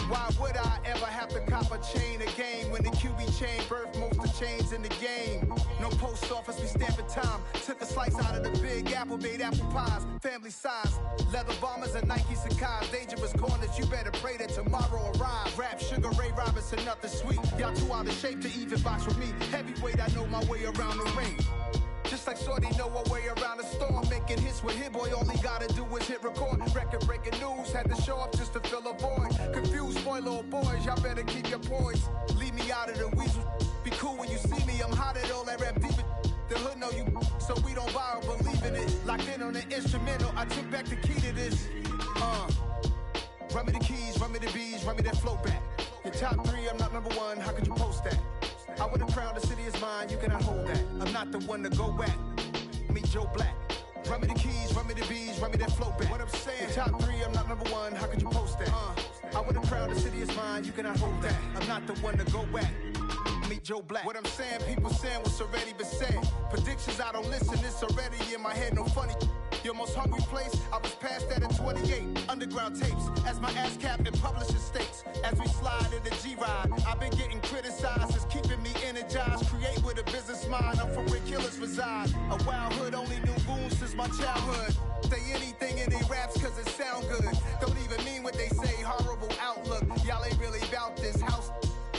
Why would I ever have to cop a chain again when the QB chain birthed most of chains in the game? No post office, we stamping time. Took a slice out of the Big Apple, made apple pies, family size. Leather bombers and Nike Sacai's. Dangerous corners, you better pray that tomorrow arrives. Rap, Sugar Ray Robinson, nothing sweet. Y'all too out of shape to even box with me. Heavyweight, I know my way around the ring. Just like Shorty know her way around the storm. Making hits with Hit Boy, all he gotta do is hit record. Record breaking news, had to show up just to fill a void. Confused boy, little boys, y'all better keep your poise. Leave me out of the weasel. Be cool when you see me, I'm hot at all that rap deep. The hood know you, so we don't borrow, believe in it. Locked in on the instrumental, I took back the key to this. Run me the keys, run me the bees, run me that flow back. Your top three, I'm not number one, how could you post that? I would have crowned the city is mine, you cannot hold that. I'm not the one to go back. Meet Joe Black. Run me the keys, run me the bees, run me that flow back. What I'm saying, your top three, I'm not number one, how could you post that? I would have crowned the city is mine, you cannot hold that. I'm not the one to go back. Meet Joe Black. What I'm saying, people saying what's already been said. Predictions, I don't listen, it's already in my head, no funny. Your most hungry place, I was past that at 28. Underground tapes, as my ass cap in publishing states. As we slide in the G-Ride, I've been getting criticized, it's keeping me energized. Create with a business mind, I'm from where killers reside. A wild hood, only knew goons since my childhood. Say anything in they raps cause it sound good. Don't even mean what they say, horrible outlook. Y'all ain't really about this house.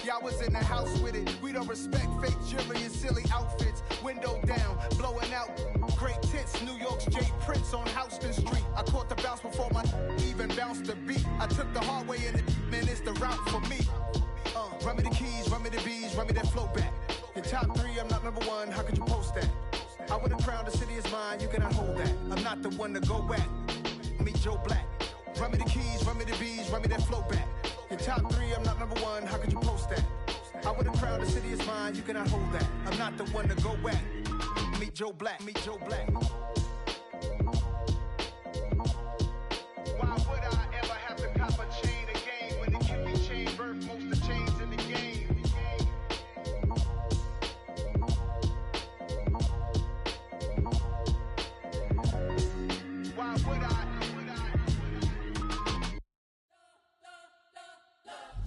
Y'all was in the house with it. We don't respect fake jewelry and silly outfits. Window down, blowing out great tits. New York's Jay Prince on Houston Street. I caught the bounce before my even bounced the beat. I took the hard way in it, man, it's the route for me. Run me the keys, run me the bees, run me that flow back. Your top three, I'm not number one, how could you post that? I would have crowned the city is mine, you cannot hold that. I'm not the one to go back. Meet Joe Black. Run me the keys, run me the bees, run me that flow back. Your top three, I'm not number one, how could you post that? I would have crowned the city is mine, you cannot hold that. I'm not the one to go back. Meet Joe Black, meet Joe Black. Why would I ever have to cop a chain again when the QB chain birthed most of chains in the game? Why would I?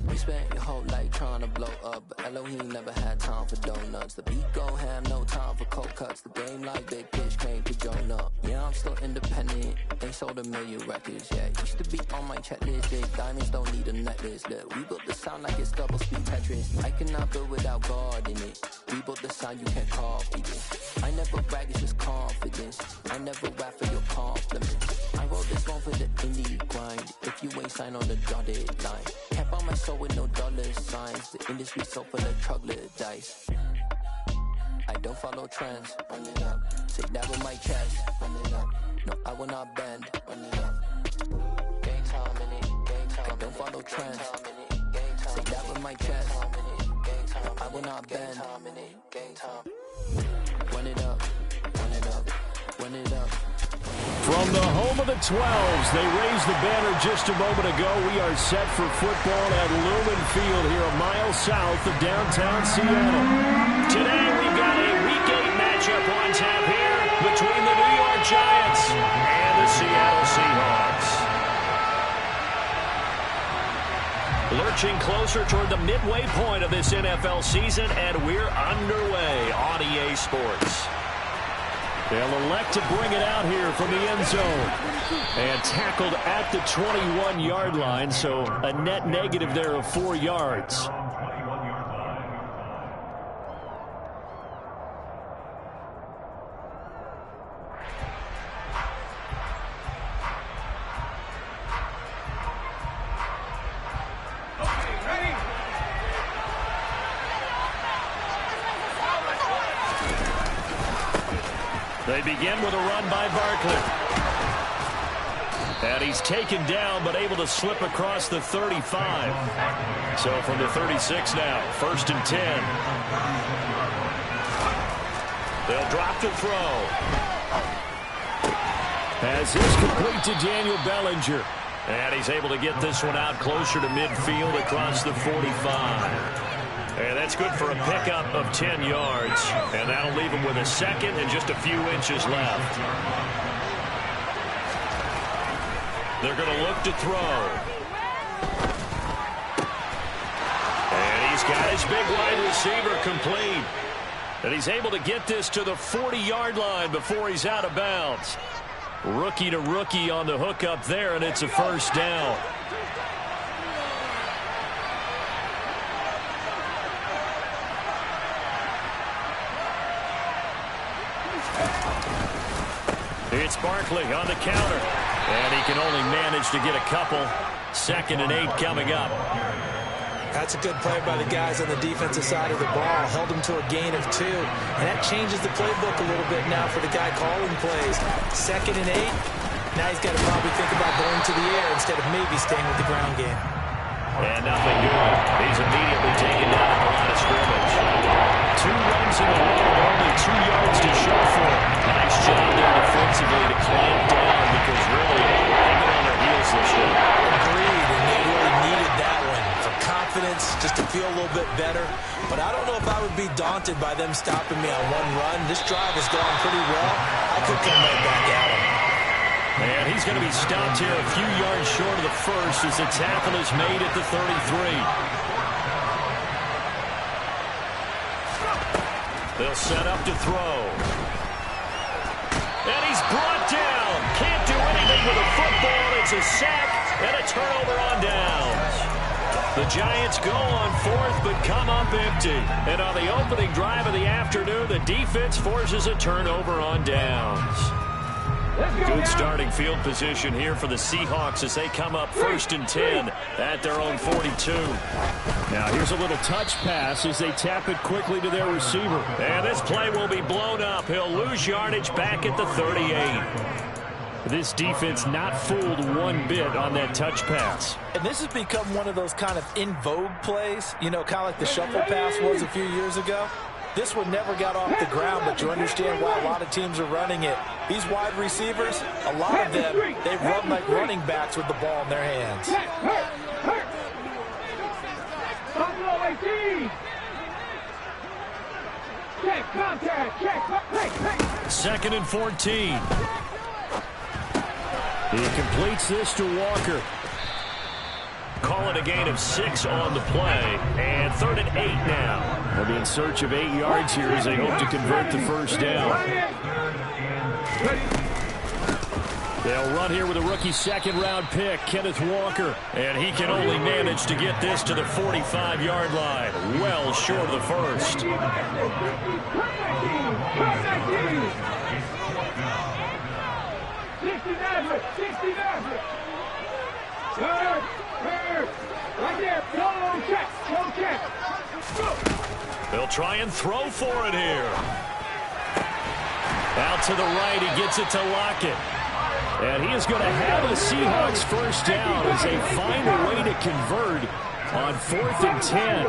You spent your whole life trying to blow up, but Elohim never had time for donuts. The beat gon' have no time for cold cuts. The game like Big Pitch came to join up. Yeah, I'm still independent, ain't sold a million records yet. Used to be on my checklist, big diamonds don't need a necklace. Look, we built the sound like it's double speed Tetris. I cannot build without God in it. We built the sound, you can't copy this. I never brag, it's just confidence. I never rap for your compliments. I wrote this one for the indie grind. If you ain't signed on the dotted line, can't buy my soul with no dollar signs. The industry so full of troglodytes. I don't follow trends. Run it up. Say that with my chest. Run it up. No, I will not bend. Run it up. Gang time in it. Gang time. I don't follow trends. Say that with my chest. I will not bend. Gang time. Run it up. Run it up. Run it up. From the home of the 12s, they raised the banner just a moment ago. We are set for football at Lumen Field here a mile south of downtown Seattle. Today we've got a Week 8 matchup on tap here between the New York Giants and the Seattle Seahawks. Lurching closer toward the midway point of this NFL season, and we're underway on EA Sports. They'll elect to bring it out here from the end zone. And tackled at the 21-yard line, so a net negative there of 4 yards. They begin with a run by Barkley. And he's taken down, but able to slip across the 35. So from the 36 now, 1st and 10. They'll drop to throw. Pass is complete to Daniel Bellinger. And he's able to get this one out closer to midfield across the 45. And that's good for a pickup of 10 yards. And that'll leave him with a second and just a few inches left. They're going to look to throw. He's got his big wide receiver complete. And he's able to get this to the 40-yard line before he's out of bounds. Rookie to rookie on the hook up there, and it's a first down. It's Barkley on the counter. And he can only manage to get a couple. 2nd and 8 coming up. That's a good play by the guys on the defensive side of the ball. Held him to a gain of 2. And that changes the playbook a little bit now for the guy calling plays. 2nd and 8. Now he's got to probably think about going to the air instead of maybe staying with the ground game. And nothing doing. He's immediately taken down at the line of scrimmage. 2 runs in a row, only 2 yards to show for it. Nice job there defensively to clamp down because really they've been on their heels this year. Agreed, and they really needed that one for confidence, just to feel a little bit better. But I don't know if I would be daunted by them stopping me on one run. This drive has gone pretty well. I could come right back at him. And he's going to be stopped here a few yards short of the first as the tackle is made at the 33. They'll set up to throw. And he's brought down. Can't do anything with a football. It's a sack and a turnover on downs. The Giants go on 4th but come up empty. And on the opening drive of the afternoon, the defense forces a turnover on downs. Good starting field position here for the Seahawks as they come up 1st and 10 at their own 42. Now here's a little touch pass as they tap it quickly to their receiver. And this play will be blown up. He'll lose yardage back at the 38. This defense not fooled one bit on that touch pass. And this has become one of those kind of in vogue plays, you know, kind of like the shuffle pass was a few years ago. This one never got off the ground, but you understand why a lot of teams are running it. These wide receivers, a lot of them, they run like running backs with the ball in their hands. Second and 14. He completes this to Walker. Call it a gain of 6 on the play. And 3rd and 8 now. They'll be in search of 8 yards here as they hope to convert the first down. They'll run here with a rookie 2nd-round pick, Kenneth Walker. And he can only manage to get this to the 45-yard line. Well short of the first. They'll try and throw for it here. Out to the right, he gets it to Lockett. And he is going to have the Seahawks first down as they find a way to convert on 4th and 10.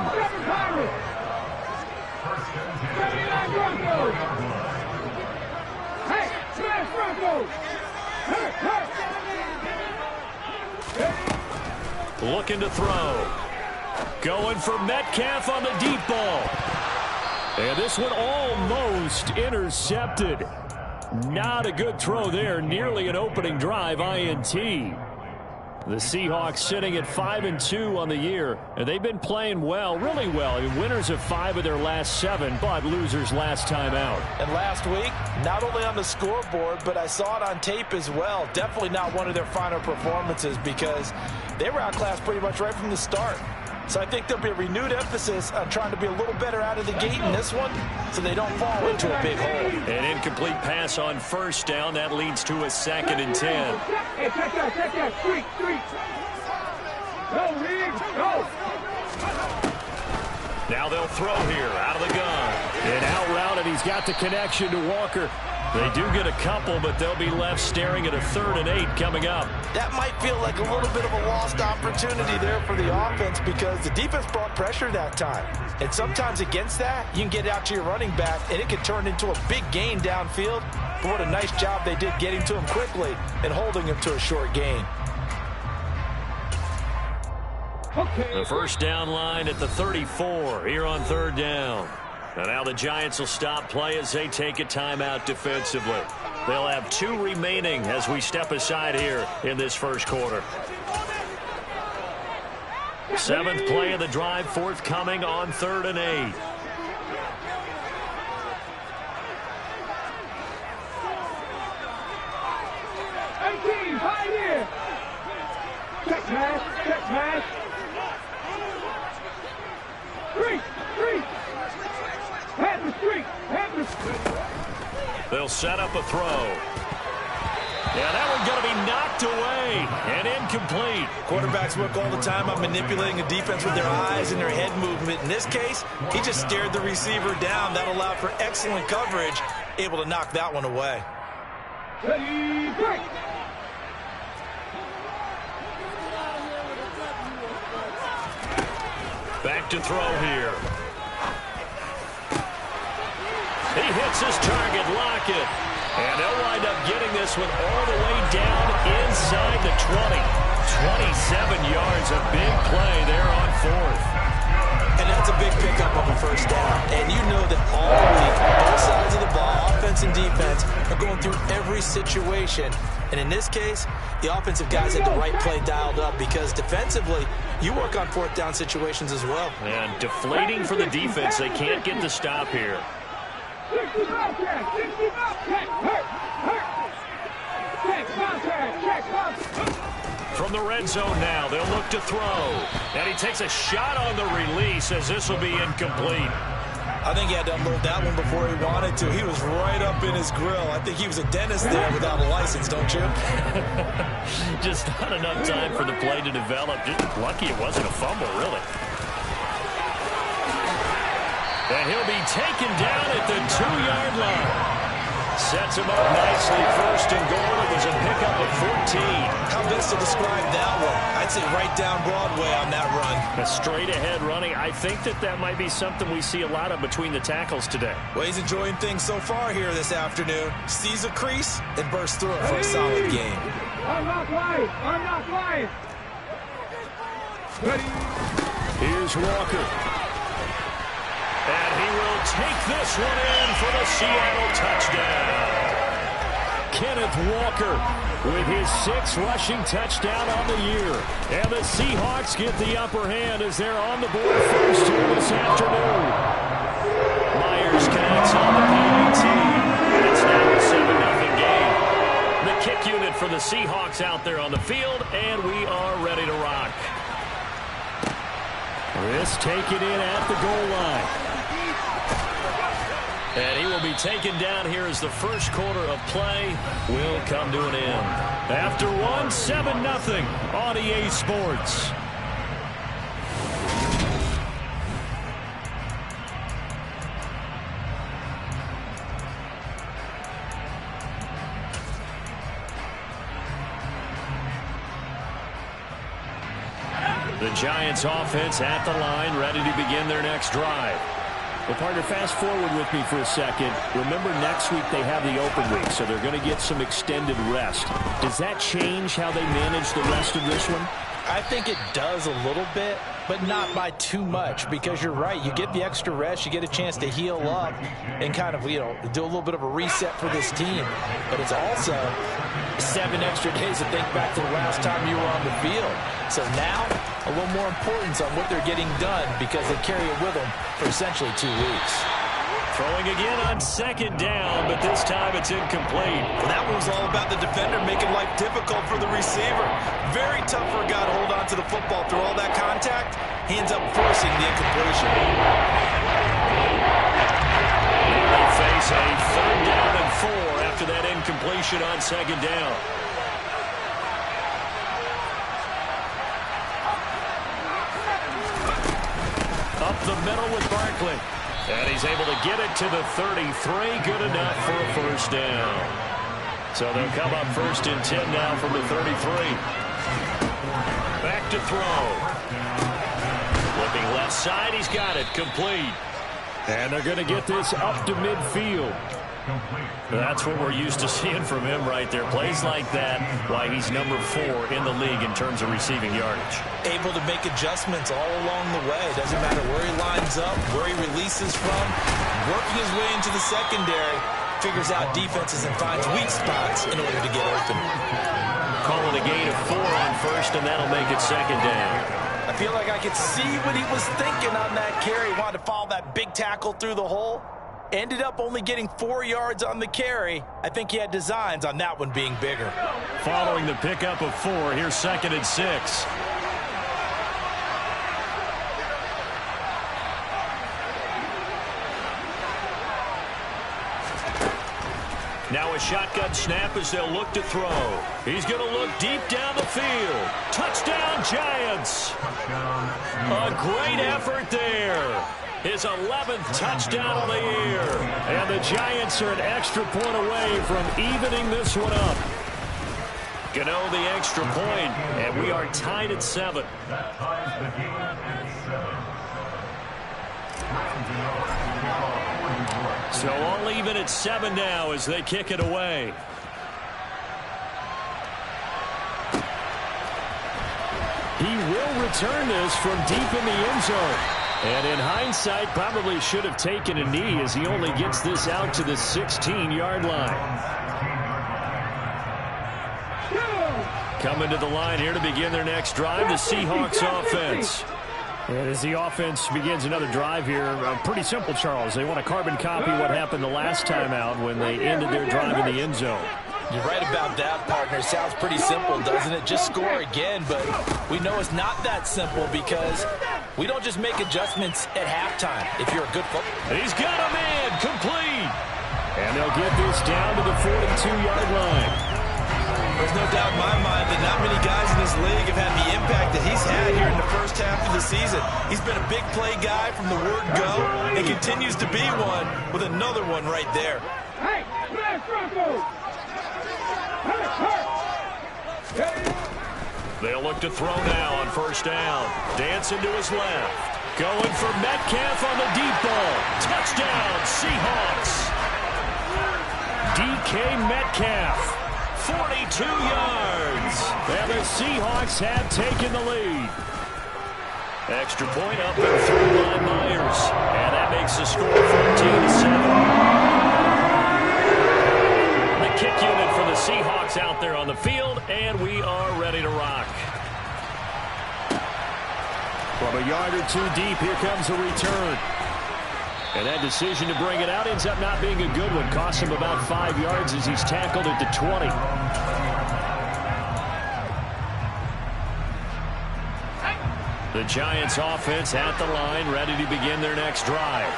Looking to throw. Going for Metcalf on the deep ball. And this one almost intercepted. Not a good throw there. Nearly an opening drive INT. The Seahawks sitting at 5-2 on the year. And they've been playing well, really well. Winners of 5 of their last 7, but losers last time out. And last week, not only on the scoreboard, but I saw it on tape as well. Definitely not one of their final performances because they were outclassed pretty much right from the start. So I think there'll be a renewed emphasis on trying to be a little better out of the gate in this one so they don't fall into a big hole. An incomplete pass on first down. That leads to a 2nd and 10. Hey, check that. Street. Go, Reed, go. Now they'll throw here out of the gun. And out route, and he's got the connection to Walker. They do get a couple, but they'll be left staring at a 3rd and 8 coming up. That might feel like a little bit of a lost opportunity there for the offense because the defense brought pressure that time. And sometimes against that, you can get out to your running back, and it can turn into a big gain downfield. But what a nice job they did getting to him quickly and holding him to a short gain. The first down line at the 34 here on 3rd down. And now the Giants will stop play as they take a timeout defensively. They'll have 2 remaining as we step aside here in this first quarter. Seventh play of the drive forthcoming on 3rd and 8. Right here. Check pass. Check pass. Streak. Have the streak. They'll set up a throw. Yeah, that one's going to be knocked away and incomplete. Quarterbacks work all the time on manipulating a defense with their eyes and their head movement. In this case, he just stared the receiver down. That allowed for excellent coverage, able to knock that one away. Ready, break. Back to throw here. He hits his target, Lockett. And they'll wind up getting this one all the way down inside the 20. 27 yards, a big play there on 4th. And that's a big pickup of a first down. And you know that all week, both sides of the ball, offense and defense, are going through every situation. And in this case, the offensive guys had the right play dialed up because defensively, you work on 4th down situations as well. And deflating for the defense. They can't get the stop here. From the red zone now, they'll look to throw. And he takes a shot on the release as this will be incomplete. I think he had to unload that one before he wanted to. He was right up in his grill. I think he was a dentist there without a license, don't you? Just not enough time for the play to develop. Just lucky it wasn't a fumble, really. And he'll be taken down at the 2-yard line. Sets him up nicely. 1st and goal. It was a pickup of 14. How best to describe that one? I'd say right down Broadway on that run. A straight-ahead running. I think that might be something we see a lot of between the tackles today. Well, he's enjoying things so far here this afternoon. Sees a crease and bursts through it for a solid game. I'm not lying. Ready. Here's Walker. And he will take this one in for the Seattle touchdown. Kenneth Walker with his 6th rushing touchdown on the year. And the Seahawks get the upper hand as they're on the board first here this afternoon. Myers connects on the PAT. And it's now a 7-0 game. The kick unit for the Seahawks out there on the field. And we are ready to rock. This taken in at the goal line. And he will be taken down here as the first quarter of play will come to an end. After 1, 7-0 on EA Sports. The Giants offense at the line, ready to begin their next drive. Well, partner, fast forward with me for a second. Remember, next week they have the open week, so they're going to get some extended rest. Does that change how they manage the rest of this one? I think it does a little bit, but not by too much, because you're right. You get the extra rest, you get a chance to heal up and kind of, do a little bit of a reset for this team. But it's also 7 extra days to think back to the last time you were on the field. So now, a little more importance on what they're getting done because they carry it with them for essentially 2 weeks. Throwing again on 2nd down, but this time it's incomplete. Well, that one was all about the defender making life difficult for the receiver. Very tough for a guy to hold on to the football through all that contact. He ends up forcing the incompletion. They face a 3rd down and 4 after that incompletion on 2nd down. Up the middle with Barkley. And he's able to get it to the 33. Good enough for a first down. So they'll come up 1st and 10 now from the 33. Back to throw. Looking left side. He's got it. Complete. And they're going to get this up to midfield. That's what we're used to seeing from him right there. Plays like that, why he's number 4 in the league in terms of receiving yardage. Able to make adjustments all along the way. Doesn't matter where he lines up, where he releases from. Working his way into the secondary, figures out defenses and finds weak spots in order to get open. Calling a gain of 4 on 1st, and that'll make it 2nd down. I I feel like I could see what he was thinking on that carry. He wanted to follow that big tackle through the hole. Ended up only getting 4 yards on the carry. I think he had designs on that one being bigger. Following the pickup of 4, here's 2nd and 6. Now a shotgun snap as they'll look to throw. He's going to look deep down the field. Touchdown, Giants. A great effort there. His 11th touchdown of the year. And the Giants are an extra point away from evening this one up. Gano the extra point, and we are tied at 7. That ties the game at 7. So all even at 7 now as they kick it away. He will return this from deep in the end zone. And in hindsight, probably should have taken a knee as he only gets this out to the 16-yard line. Coming to the line here to begin their next drive, the Seahawks offense. And as the offense begins another drive here, pretty simple, Charles. They want to carbon copy what happened the last time out when they ended their drive in the end zone. You're right about that, partner. Sounds pretty simple, doesn't it? Just score again, but we know it's not that simple because we don't just make adjustments at halftime if you're a good football. He's got a man complete. And they'll get this down to the 42-yard line. There's no doubt in my mind that not many guys in this league have had the impact that he's had here in the first half of the season. He's been a big play guy from the word go and continues to be one with another one right there. Hey, smash Bronco! They'll look to throw now on first down. Dancing to his left. Going for Metcalf on the deep ball. Touchdown, Seahawks. DK Metcalf. 42 yards. And the Seahawks have taken the lead. Extra point up and through by Myers. And that makes the score 14-7. The kick unit for the Seahawks out there on the field, and we are ready to rock. From a yard or two deep, here comes a return. And that decision to bring it out ends up not being a good one. Costs him about 5 yards as he's tackled at the 20. The Giants offense at the line, ready to begin their next drive.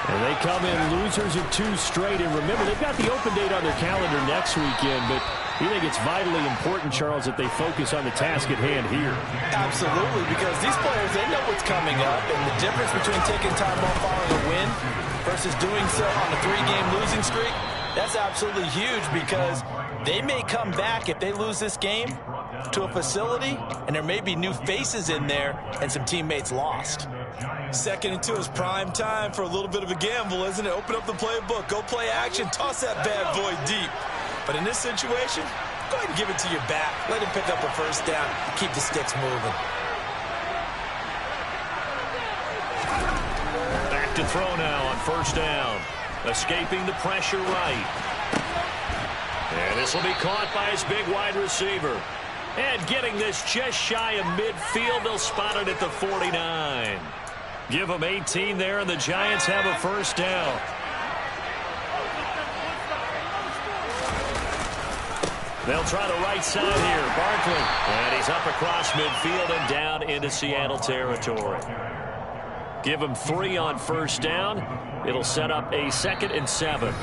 And they come in losers of 2 straight. And remember, they've got the open date on their calendar next weekend, but you think it's vitally important, Charles, that they focus on the task at hand here. Absolutely, because these players, they know what's coming up, and the difference between taking time off following a win versus doing so on a 3-game losing streak, that's absolutely huge because they may come back if they lose this game to a facility, and there may be new faces in there and some teammates lost. 2nd and 2 is prime time for a little bit of a gamble, isn't it? Open up the playbook, go play action, toss that bad boy deep. But in this situation, go ahead and give it to your back. Let him pick up a first down. Keep the sticks moving. Back to throw now on first down. Escaping the pressure right. And this will be caught by his big wide receiver. And getting this just shy of midfield, they'll spot it at the 49. Give them 18 there, and the Giants have a first down. They'll try the right side here. Barkley. And he's up across midfield and down into Seattle territory. Give him 3 on first down. It'll set up a 2nd and 7.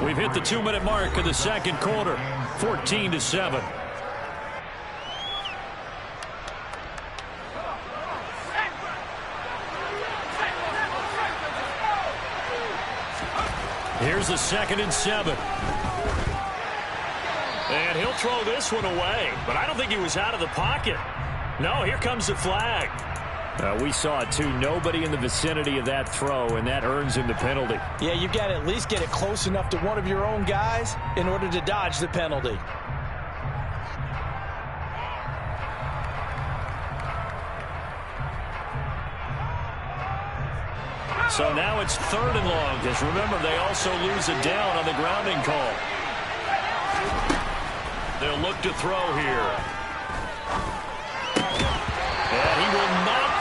We've hit the 2-minute mark of the second quarter. 14-7. Here's the 2nd and 7. And he'll throw this one away. But I don't think he was out of the pocket. No, here comes the flag. We saw it, too. Nobody in the vicinity of that throw, and that earns him the penalty. Yeah, you've got to at least get it close enough to one of your own guys in order to dodge the penalty. So now it's 3rd and long, because remember, they also lose a down on the grounding call. They'll look to throw here. And he will not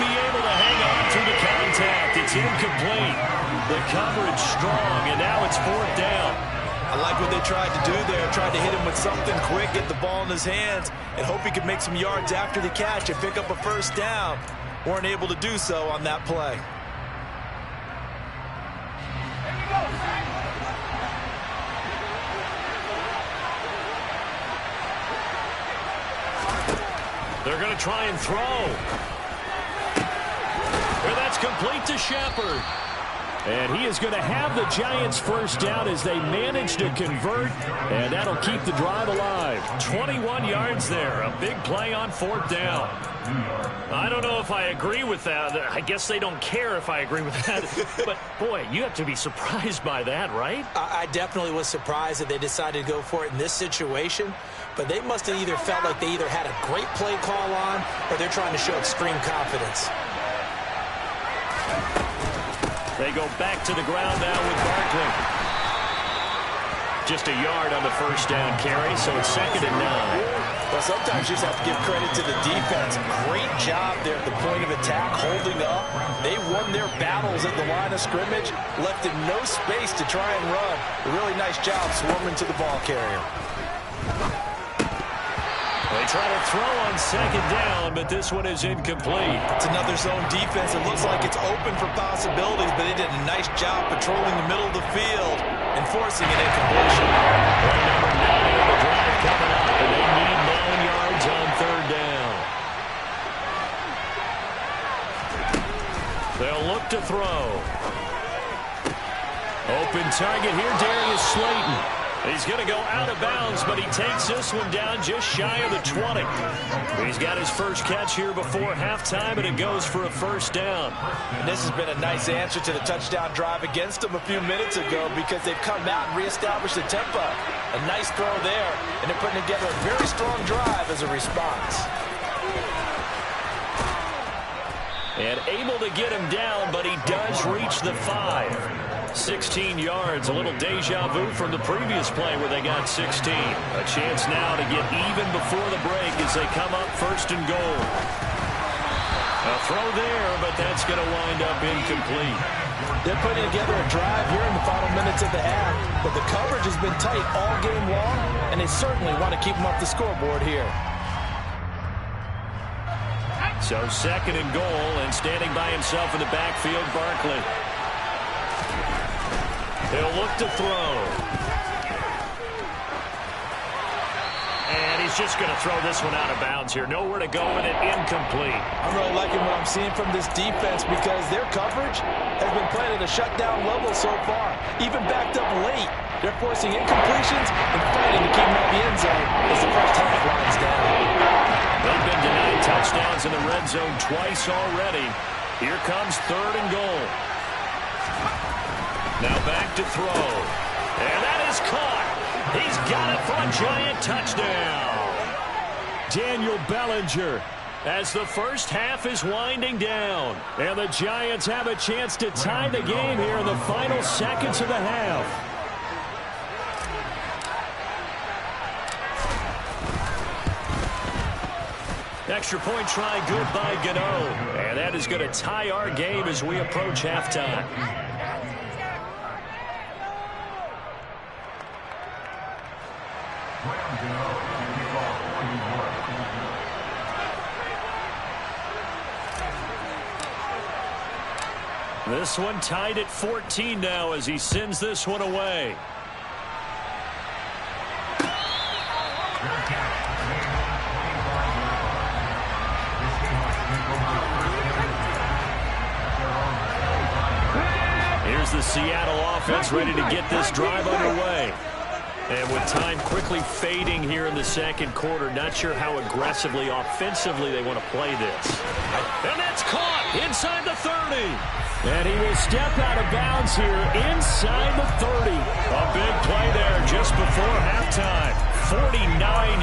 knocked. It's incomplete. The coverage strong, and now it's 4th down. I like what they tried to do there. Tried to hit him with something quick, get the ball in his hands, and hope he could make some yards after the catch and pick up a 1st down. Weren't able to do so on that play. They're going to try and throw. And that's complete to Shepard. And he is going to have the Giants 1st down as they manage to convert, and that'll keep the drive alive. 21 yards there, a big play on 4th down. I don't know if I agree with that. I guess they don't care if I agree with that. But, boy, you have to be surprised by that, right? I definitely was surprised that they decided to go for it in this situation. But they must have either felt like they either had a great play call on or they're trying to show extreme confidence. They go back to the ground now with Barkley. Just a yard on the 1st down carry, so it's 2nd and 9. Well, sometimes you just have to give credit to the defense. Great job there at the point of attack, holding up. They won their battles at the line of scrimmage, left him no space to try and run. A really nice job swarming to the ball carrier. They try to throw on 2nd down, but this one is incomplete. It's another zone defense. It looks like it's open for possibilities, but they did a nice job patrolling the middle of the field and forcing an incompletion. Play number 9 of the drive coming up, and they need 9 yards on 3rd down. They'll look to throw. Open target here, Darius Slayton. He's going to go out of bounds, but he takes this one down just shy of the 20. He's got his first catch here before halftime, and it goes for a 1st down. And this has been a nice answer to the touchdown drive against them a few minutes ago because they've come out and reestablished the tempo. A nice throw there, and they're putting together a very strong drive as a response. And able to get him down, but he does reach the 5. 16 yards, a little deja vu from the previous play where they got 16. A chance now to get even before the break as they come up 1st and goal. A throw there, but that's going to wind up incomplete. They're putting together a drive here in the final minutes of the half, but the coverage has been tight all game long, and they certainly want to keep them off the scoreboard here. So 2nd and goal, and standing by himself in the backfield, Barkley. He'll look to throw. And he's just going to throw this one out of bounds here. Nowhere to go with it, incomplete. I'm really liking what I'm seeing from this defense because their coverage has been playing at a shutdown level so far. Even backed up late, they're forcing incompletions and fighting to keep them out of the end zone as the first half winds down. They've been denied touchdowns in the red zone twice already. Here comes 3rd and goal. Now back to throw. And that is caught. He's got it for a Giant touchdown. Daniel Bellinger as the first half is winding down. And the Giants have a chance to tie the game here in the final seconds of the half. Extra point try good by Gano. And that is going to tie our game as we approach halftime. This one tied at 14 now as he sends this one away. Here's the Seattle offense ready to get this drive underway. And with time quickly fading here in the 2nd quarter, not sure how aggressively, offensively they want to play this. And that's caught inside the 30. And he will step out of bounds here inside the 30. A big play there just before halftime. 49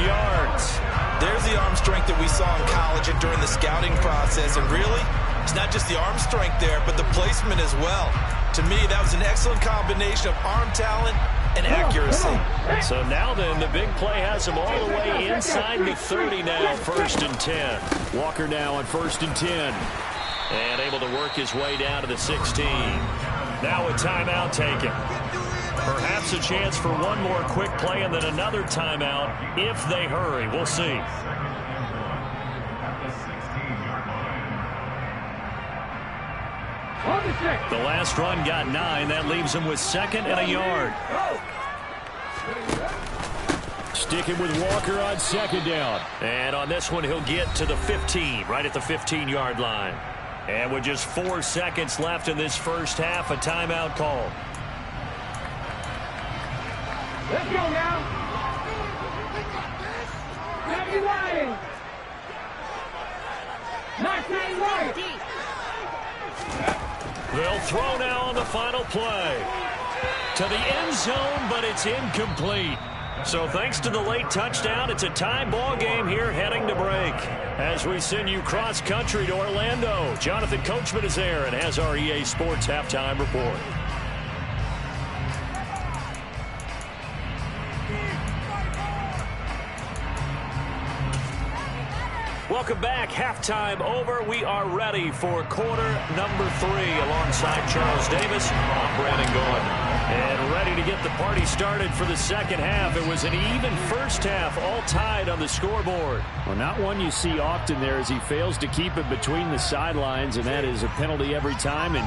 yards. There's the arm strength that we saw in college and during the scouting process. And really, it's not just the arm strength there, but the placement as well. To me, that was an excellent combination of arm talent and accuracy. So now then, the big play has him all the way inside the 30 now, 1st and 10. Walker now on 1st and 10. And able to work his way down to the 16. Now a timeout taken. Perhaps a chance for one more quick play and then another timeout if they hurry. We'll see. The last run got 9. That leaves him with 2nd and a yard. Sticking with Walker on 2nd down. And on this one, he'll get to the 15, right at the 15-yard line. And with just 4 seconds left in this first half, a timeout call. Let's go now. Happy Lions. 19 Lions. They'll throw now on the final play. To the end zone, but it's incomplete. So thanks to the late touchdown, it's a tie ball game here heading to break. As we send you cross-country to Orlando, Jonathan Coachman is there and has our EA Sports Halftime Report. Welcome back. Halftime over. We are ready for quarter number 3 alongside Charles Davis. I'm Brandon Gordon. And ready to get the party started for the second half. It was an even first half, all tied on the scoreboard. Well, not one you see often there as he fails to keep it between the sidelines, and that is a penalty every time and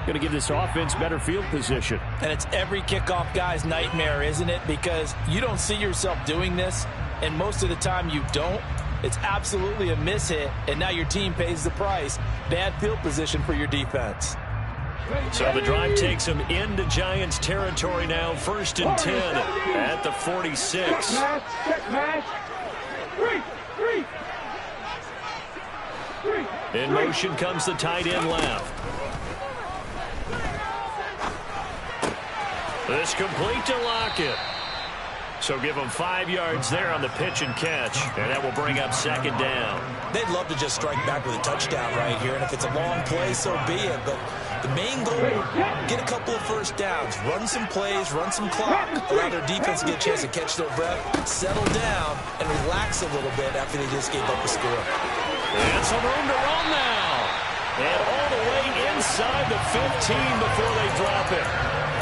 going to give this offense better field position. And it's every kickoff guy's nightmare, isn't it? Because you don't see yourself doing this, and most of the time you don't. It's absolutely a mishit, and now your team pays the price. Bad field position for your defense. So the drive takes them into Giants territory now. 1st and 10 at the 46. In motion comes the tight end left. This complete to Lockett. So give them 5 yards there on the pitch and catch. And that will bring up 2nd down. They'd love to just strike back with a touchdown right here. And if it's a long play, so be it. But the main goal, get a couple of first downs. Run some plays, run some clock. Allow their defense to get a chance to catch their breath, settle down, and relax a little bit after they just gave up a score. And some room to run now. And all the way inside the 15 before they drop it.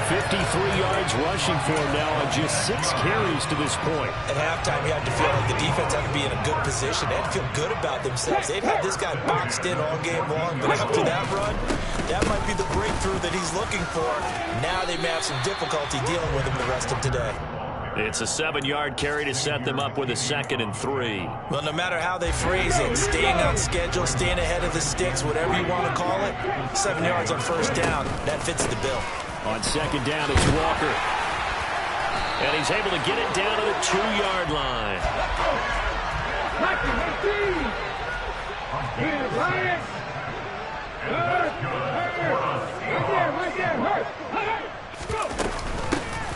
53 yards rushing for him now on just 6 carries to this point. At halftime, you have to feel like the defense had to be in a good position. They had to feel good about themselves. They've had this guy boxed in all game long, but after that run, that might be the breakthrough that he's looking for. Now they may have some difficulty dealing with him the rest of today. It's a 7-yard carry to set them up with a 2nd and 3. Well, no matter how they phrase it, staying on schedule, staying ahead of the sticks, whatever you want to call it, 7 yards on first down, that fits the bill. On 2nd down, it's Walker. And he's able to get it down to the 2-yard line.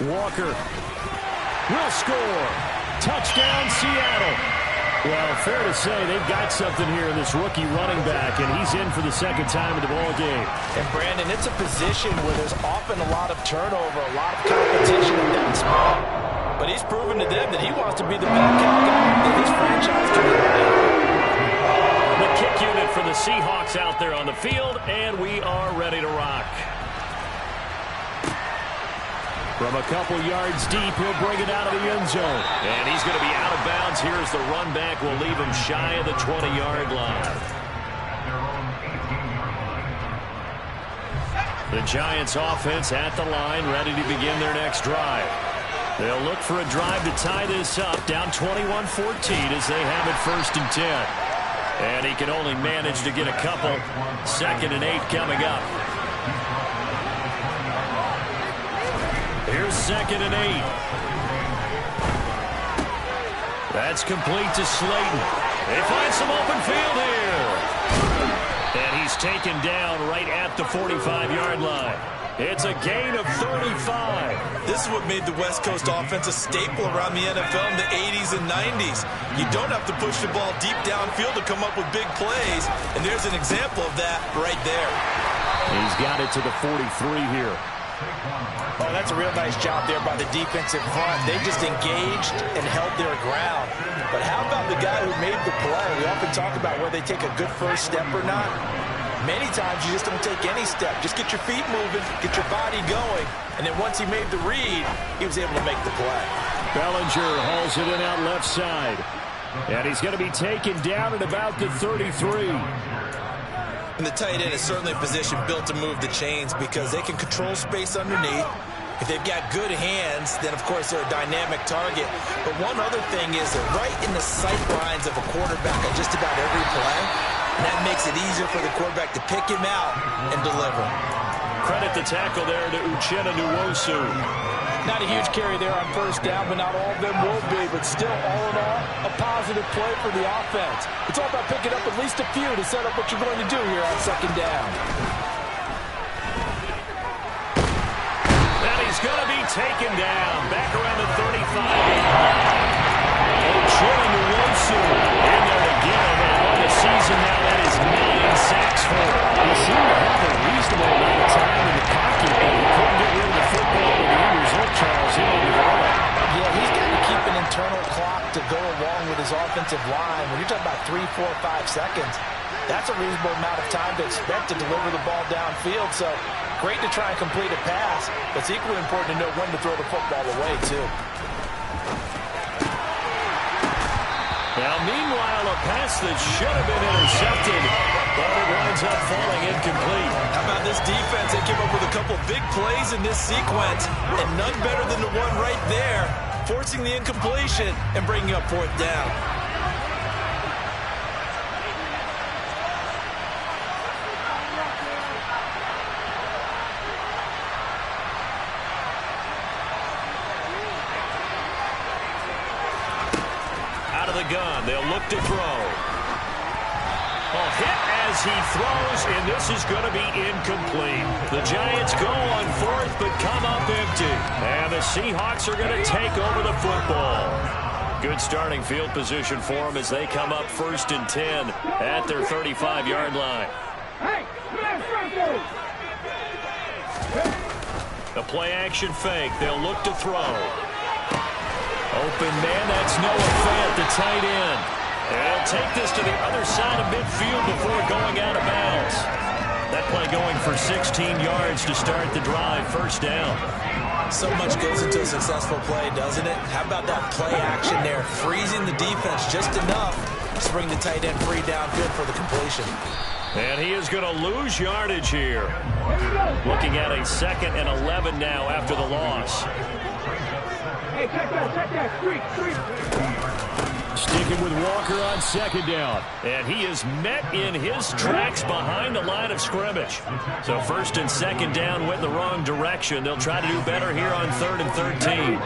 Walker will score. Touchdown, Seattle. Well, fair to say they've got something here in this rookie running back, and he's in for the 2nd time in the ball game. And, Brandon, it's a position where there's often a lot of turnover, a lot of competition in that spot. But he's proven to them that he wants to be the backup guy that this franchise can rely on. The kick unit for the Seahawks out there on the field, and we are ready to rock. From a couple yards deep, he'll bring it out of the end zone. And he's going to be out of bounds here as the run back will leave him shy of the 20-yard line. The Giants offense at the line, ready to begin their next drive. They'll look for a drive to tie this up, down 21-14 as they have it 1st and 10. And he can only manage to get a couple. 2nd and 8 coming up. Here's 2nd and 8. That's complete to Slayton. They find some open field here. And he's taken down right at the 45-yard line. It's a gain of 35. This is what made the West Coast offense a staple around the NFL in the 80s and 90s. You don't have to push the ball deep downfield to come up with big plays, and there's an example of that right there. He's got it to the 43 here. Oh, that's a real nice job there by the defensive front. They just engaged and held their ground. But how about the guy who made the play? We often talk about whether they take a good first step or not. Many times you just don't take any step. Just get your feet moving, get your body going, and then once he made the read, he was able to make the play. Bellinger hauls it in out left side. And he's going to be taken down at about the 33. And the tight end is certainly a position built to move the chains because they can control space underneath. If they've got good hands, then, of course, they're a dynamic target. But one other thing is they're right in the sight lines of a quarterback on just about every play. And that makes it easier for the quarterback to pick him out and deliver. Credit the tackle there to Uchenna Nwosu. Not a huge carry there on first down, but not all of them will be. But still, all in all, a positive play for the offense. It's all about picking up at least a few to set up what you're going to do here on second down. And he's going to be taken down. Back around the 35. Uchenna Nwosu in there to get him. And on the season now, that is 9 sacks for him. He seemed to have a reasonable amount of time in the pocket, but he couldn't get rid of the football with the end result, Charles. Yeah, he's got to keep an internal clock to go along with his offensive line. When you're talking about 3, 4, 5 seconds, that's a reasonable amount of time to expect to deliver the ball downfield. So great to try and complete a pass, but it's equally important to know when to throw the football away, too. Now, meanwhile, a pass that should have been intercepted, but it winds up falling incomplete. How about this defense? They came up with a couple big plays in this sequence, and none better than the one right there, forcing the incompletion and bringing up fourth down. Gun. They'll look to throw. A hit as he throws, and this is going to be incomplete. The Giants go on fourth, but come up empty. And the Seahawks are going to take over the football. Good starting field position for them as they come up 1st and 10 at their 35-yard line. The play-action fake. They'll look to throw. Open man, that's Noah Fant, the tight end. They'll take this to the other side of midfield before going out of bounds. That play going for 16 yards to start the drive, 1st down. So much goes into a successful play, doesn't it? How about that play action there, freezing the defense just enough to bring the tight end free downfield for the completion. And he is going to lose yardage here. Looking at a 2nd and 11 now after the loss. Hey, check that, street. Sticking with Walker on 2nd down. And he is met in his tracks behind the line of scrimmage. So 1st and 2nd down went the wrong direction. They'll try to do better here on 3rd and 13.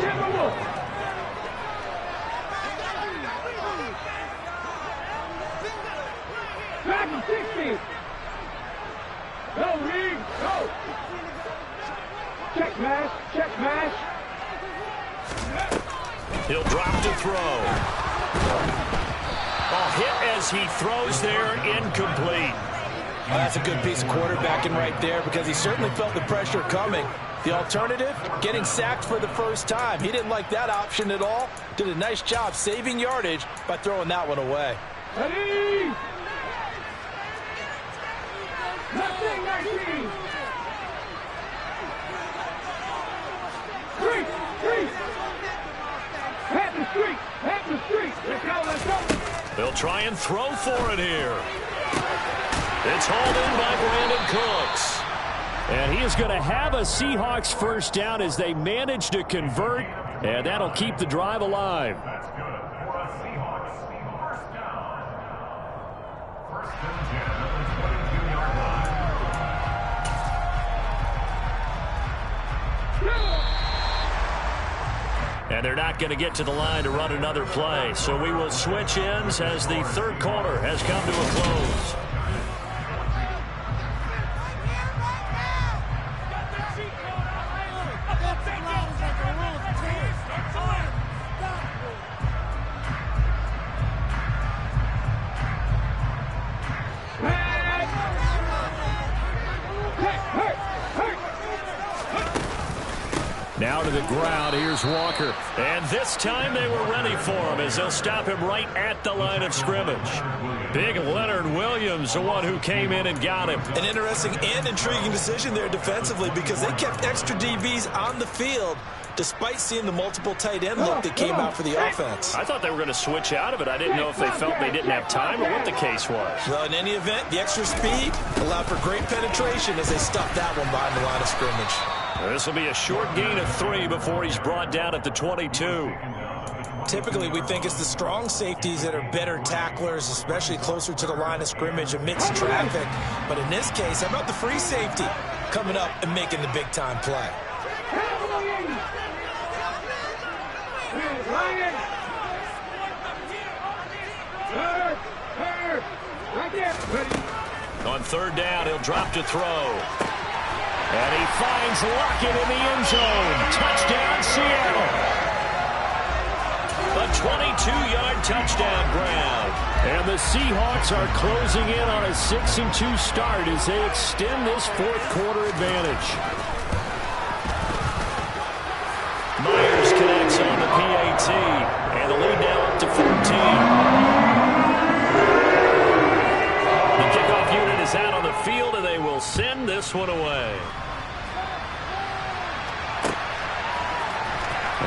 Back to 60. Go, Reed, go. Check mash. He'll drop to throw. A hit as he throws there, incomplete. Well, that's a good piece of quarterbacking right there because he certainly felt the pressure coming. The alternative, getting sacked for the first time. He didn't like that option at all. Did a nice job saving yardage by throwing that one away. Ready? 19. Street. Half the street. Let's go. They'll try and throw for it here. It's hauled in by Brandon Cooks. And he is going to have a Seahawks 1st down as they manage to convert, and that'll keep the drive alive. That's good for the Seahawks. 1st down. 1st and 10 at the 22-yard line. And they're not going to get to the line to run another play. So we will switch ends as the 3rd quarter has come to a close. Now to the ground, here's Walker. And this time they were ready for him as they'll stop him right at the line of scrimmage. Big Leonard Williams, the one who came in and got him. An interesting and intriguing decision there defensively because they kept extra DBs on the field despite seeing the multiple tight end look that came out for the offense. I thought they were going to switch out of it. I didn't know if they felt they didn't have time or what the case was. Well, in any event, the extra speed allowed for great penetration as they stuffed that one behind the line of scrimmage. This will be a short gain of 3 before he's brought down at the 22. Typically, we think it's the strong safeties that are better tacklers, especially closer to the line of scrimmage amidst traffic. But in this case, how about the free safety coming up and making the big-time play? On 3rd down, he'll drop to throw. And he finds Lockett in the end zone. Touchdown, Seattle. A 22-yard touchdown grab. And the Seahawks are closing in on a 6-2 start as they extend this 4th quarter advantage. Myers connects on the PAT. And the lead now up to 14. The kickoff unit is out on the field, and they will send this one away.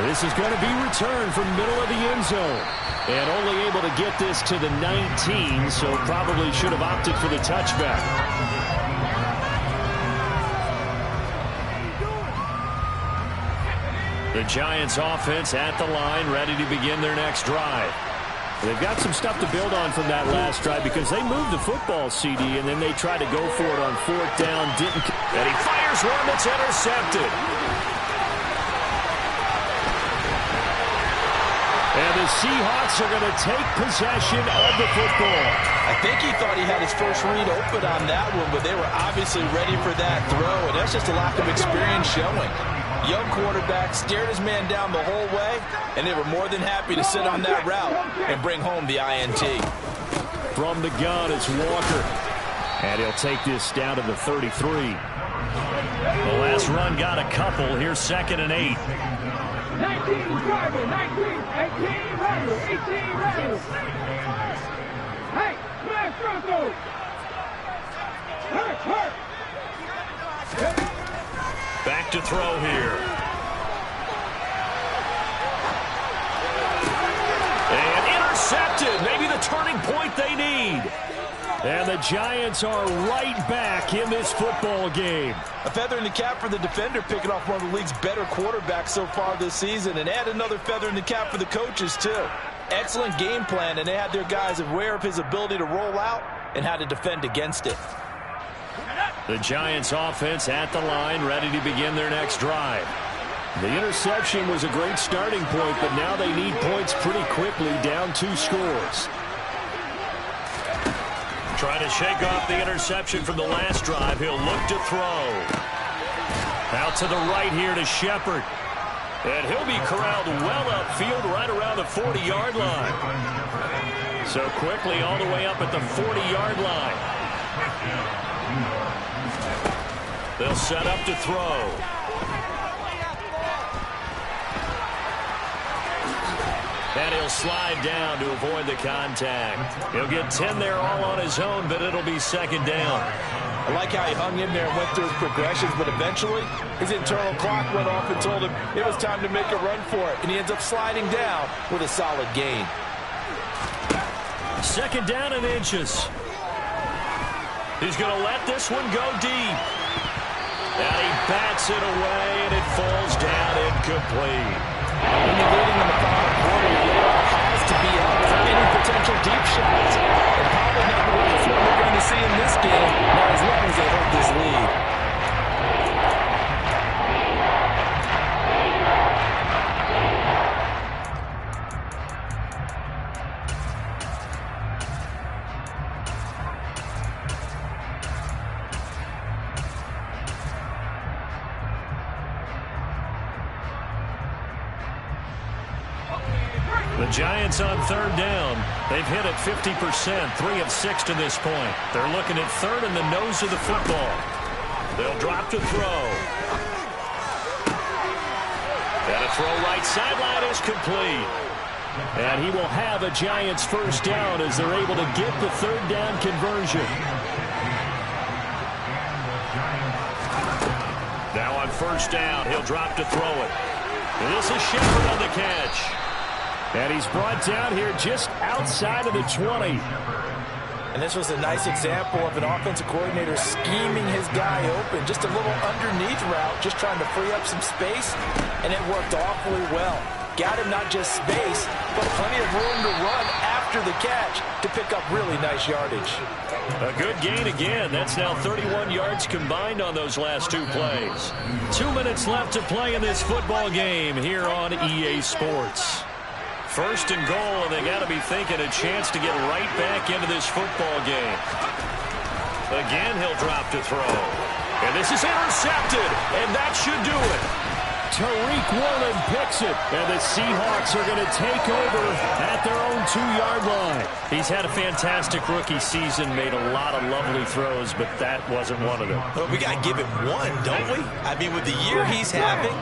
This is going to be returned from middle of the end zone. And only able to get this to the 19, so probably should have opted for the touchback. The Giants offense at the line, ready to begin their next drive. They've got some stuff to build on from that last drive because they moved the football, CD, and then they tried to go for it on 4th down. And he fires one that's intercepted. And the Seahawks are going to take possession of the football. I think he thought he had his first read open on that one, but they were obviously ready for that throw, and that's just a lack of experience showing. Young quarterback steered his man down the whole way, and they were more than happy to sit on that route and bring home the INT. From the gun, it's Walker. And he'll take this down to the 33. The last run got a couple. Here's 2nd and 8. 19 driver, 19, 18 driver, 18 driver. Hey, smash Bronco. Hurt. Back to throw here. And intercepted. Maybe the turning point they need. And the Giants are right back in this football game. A feather in the cap for the defender, picking off one of the league's better quarterbacks so far this season, and add another feather in the cap for the coaches, too. Excellent game plan, and they had their guys aware of his ability to roll out and how to defend against it. The Giants offense at the line, ready to begin their next drive. The interception was a great starting point, but now they need points pretty quickly, down 2 scores. Trying to shake off the interception from the last drive. He'll look to throw. Out to the right here to Shepard. And he'll be corralled well upfield right around the 40-yard line. So quickly all the way up at the 40-yard line. They'll set up to throw. And he'll slide down to avoid the contact. He'll get 10 there all on his own, but it'll be 2nd down. I like how he hung in there and went through his progressions, but eventually his internal clock went off and told him it was time to make a run for it, and he ends up sliding down with a solid gain. 2nd down and inches. He's going to let this one go deep. And he bats it away, and it falls down incomplete. When you're leading in the final quarter, your layoff has to be up for any potential deep shots. And probably not the last one we're going to see in this game, not as long as they hold this lead. The Giants on 3rd down. They've hit it 50%, 3 of 6 to this point. They're looking at 3rd in the nose of the football. They'll drop to throw. And a throw right sideline is complete. And he will have a Giants first down as they're able to get the third down conversion. Now on first down, he'll drop to throw it. And this is Shepard on the catch. And he's brought down here just outside of the 20. And this was a nice example of an offensive coordinator scheming his guy open. Just a little underneath route, just trying to free up some space, and it worked awfully well. Got him not just space, but plenty of room to run after the catch to pick up really nice yardage. A good gain again. That's now 31 yards combined on those last 2 plays. 2 minutes left to play in this football game here on EA Sports. First and goal, and they got to be thinking a chance to get right back into this football game. Again, he'll drop to throw. And this is intercepted, and that should do it. Tariq Woolen picks it, and the Seahawks are going to take over at their own 2-yard line. He's had a fantastic rookie season, made a lot of lovely throws, but that wasn't one of them. Well, we got to give him one, don't we? I mean, with the year he's having,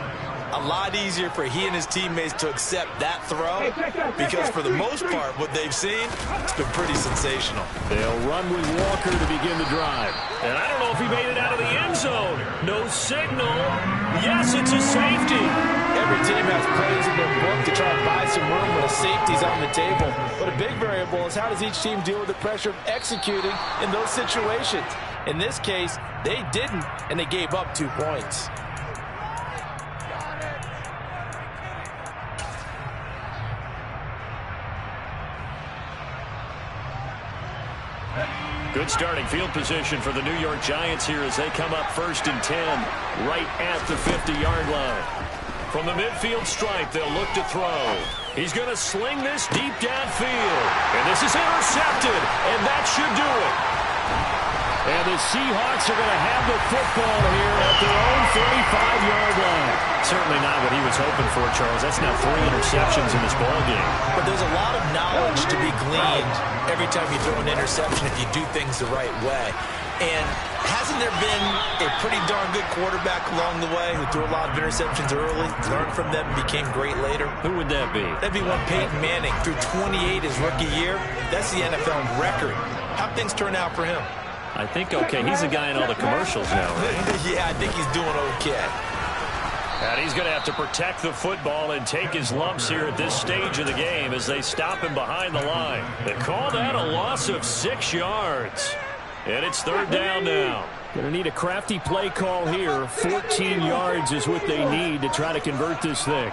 a lot easier for he and his teammates to accept that throw because for the most part, what they've seen, it's been pretty sensational. They'll run with Walker to begin the drive. And I don't know if he made it out of the end zone. No signal. Yes, it's a safety. Every team has plays in their book to try to buy some room when a safety's on the table. But a big variable is how does each team deal with the pressure of executing in those situations. In this case, they didn't, and they gave up 2 points. Good starting field position for the New York Giants here as they come up first and 10 right at the 50-yard line. From the midfield stripe, they'll look to throw. He's going to sling this deep downfield. And this is intercepted, and that should do it. And the Seahawks are going to have the football here at their own 35-yard line. Certainly not what he was hoping for, Charles. That's now 3 interceptions in this ballgame. But there's a lot of knowledge to be gleaned every time you throw an interception if you do things the right way. And hasn't there been a pretty darn good quarterback along the way who threw a lot of interceptions early, learned from them, and became great later? Who would that be? That'd be one Peyton Manning. Threw 28 his rookie year. That's the NFL record. How'd things turn out for him? I think okay. He's the guy in all the commercials now, right? Yeah, I think he's doing okay. And he's going to have to protect the football and take his lumps here at this stage of the game as they stop him behind the line. They call that a loss of 6 yards. And it's third down now. Going to need a crafty play call here. 14 yards is what they need to try to convert this thing.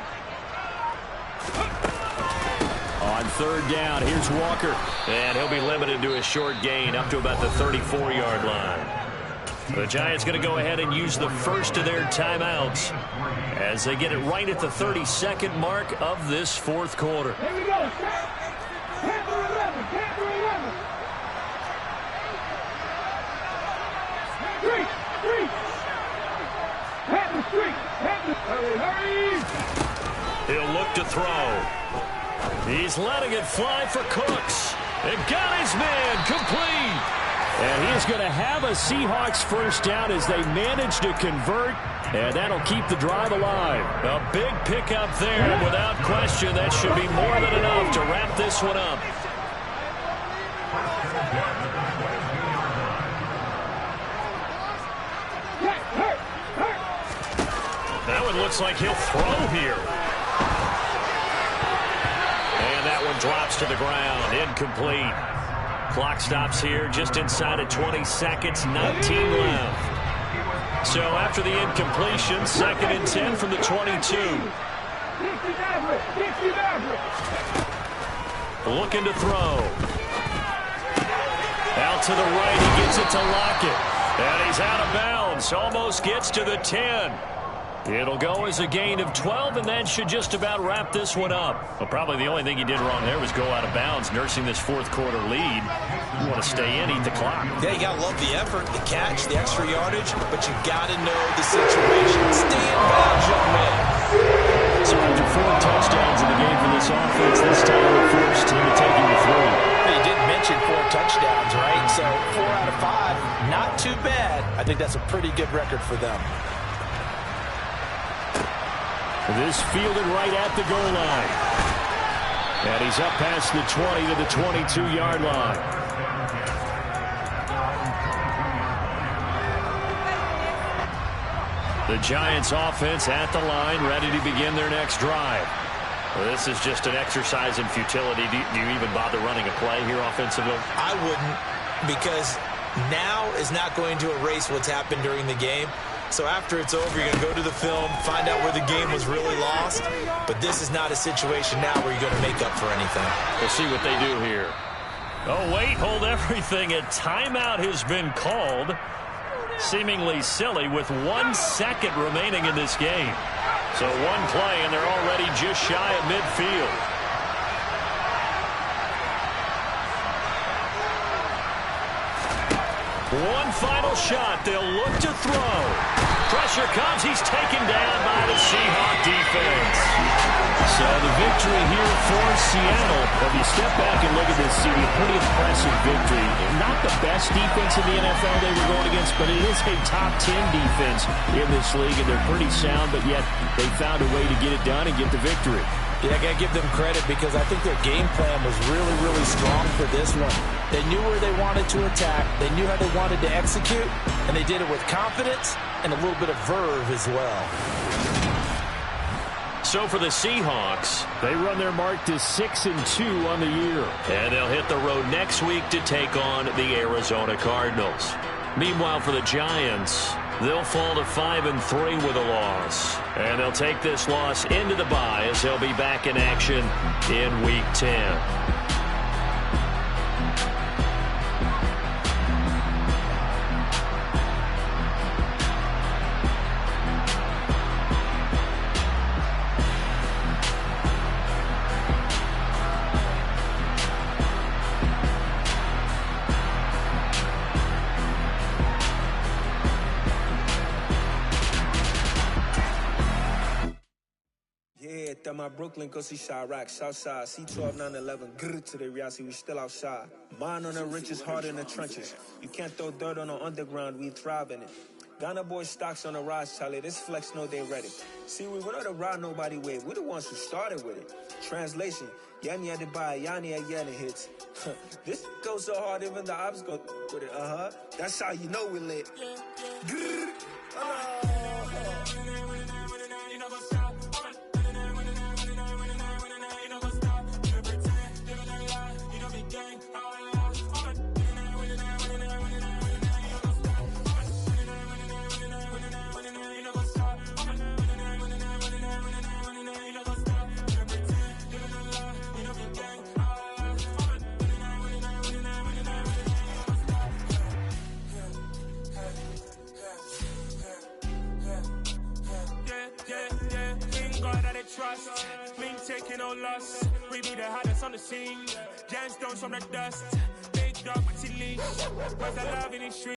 On third down, here's Walker. And he'll be limited to a short gain up to about the 34-yard line. The Giants going to go ahead and use the first of their timeouts as they get it right at the 32nd mark of this fourth quarter. Here we go. Panther 11. Panther 11. Street. Panther street. Hurry. He'll look to throw. He's letting it fly for Cooks. And got his man complete. And he is going to have a Seahawks first down as they manage to convert. And that'll keep the drive alive. A big pickup there. Without question, that should be more than enough to wrap this one up. That one looks like he'll throw here. And that one drops to the ground. Incomplete. Clock stops here just inside of 20 seconds. 19 left. So after the incompletion, 2nd and 10 from the 22. Looking to throw. Out to the right. He gets it to Lockett. And he's out of bounds. Almost gets to the 10. It'll go as a gain of 12, and that should just about wrap this one up. Well, probably the only thing he did wrong there was go out of bounds, nursing this fourth quarter lead. You want to stay in, eat the clock. Yeah, you got to love the effort, the catch, the extra yardage, but you got to know the situation. Stay in bounds, young man. So after 4 touchdowns in the game for this offense, this time it forced him to taking the 3. He did mention 4 touchdowns, right? So 4 out of 5, not too bad. I think that's a pretty good record for them. This fielded right at the goal line. And he's up past the 20 to the 22-yard line. The Giants offense at the line, ready to begin their next drive. Well, this is just an exercise in futility. Do you even bother running a play here offensively? I wouldn't, because now is not going to erase what's happened during the game. So after it's over, you're going to go to the film, find out where the game was really lost. But this is not a situation now where you're going to make up for anything. We'll see what they do here. Oh, wait, hold everything. A timeout has been called. Seemingly silly with 1 second remaining in this game. So one play, and they're already just shy of midfield. One final shot. They'll look to throw. Pressure comes. He's taken down by the Seahawk defense. So the victory here for Seattle. If you step back and look at this, see a pretty impressive victory. Not the best defense in the NFL they were going against, but it is a top 10 defense in this league, and they're pretty sound, but yet they found a way to get it done and get the victory. Yeah, I got to give them credit because I think their game plan was really, really strong for this one. They knew where they wanted to attack. They knew how they wanted to execute, and they did it with confidence and a little bit of verve as well. So for the Seahawks, they run their mark to 6-2 on the year. And they'll hit the road next week to take on the Arizona Cardinals. Meanwhile, for the Giants, they'll fall to 5-3 with a loss. And they'll take this loss into the bye as they'll be back in action in Week 10. My Brooklyn, go see Chirac, Southside, C12, 911, grr to the reality, we still outside. Mine on the richest, heart in the trenches. You can't throw dirt on the underground, we thrive in it. Ghana boys stocks on the rise, Charlie, this flex know they ready. See, we not a ride nobody wave, we the ones who started with it. Translation, Yanni had to buy, Yanni had Yanni hits. This goes so hard, even the ops go with it, That's how you know we lit. Grr, trust, me taking no loss. We be the hottest on the scene. Gemstones from the dust. Big dog, leash. Was I love in the street?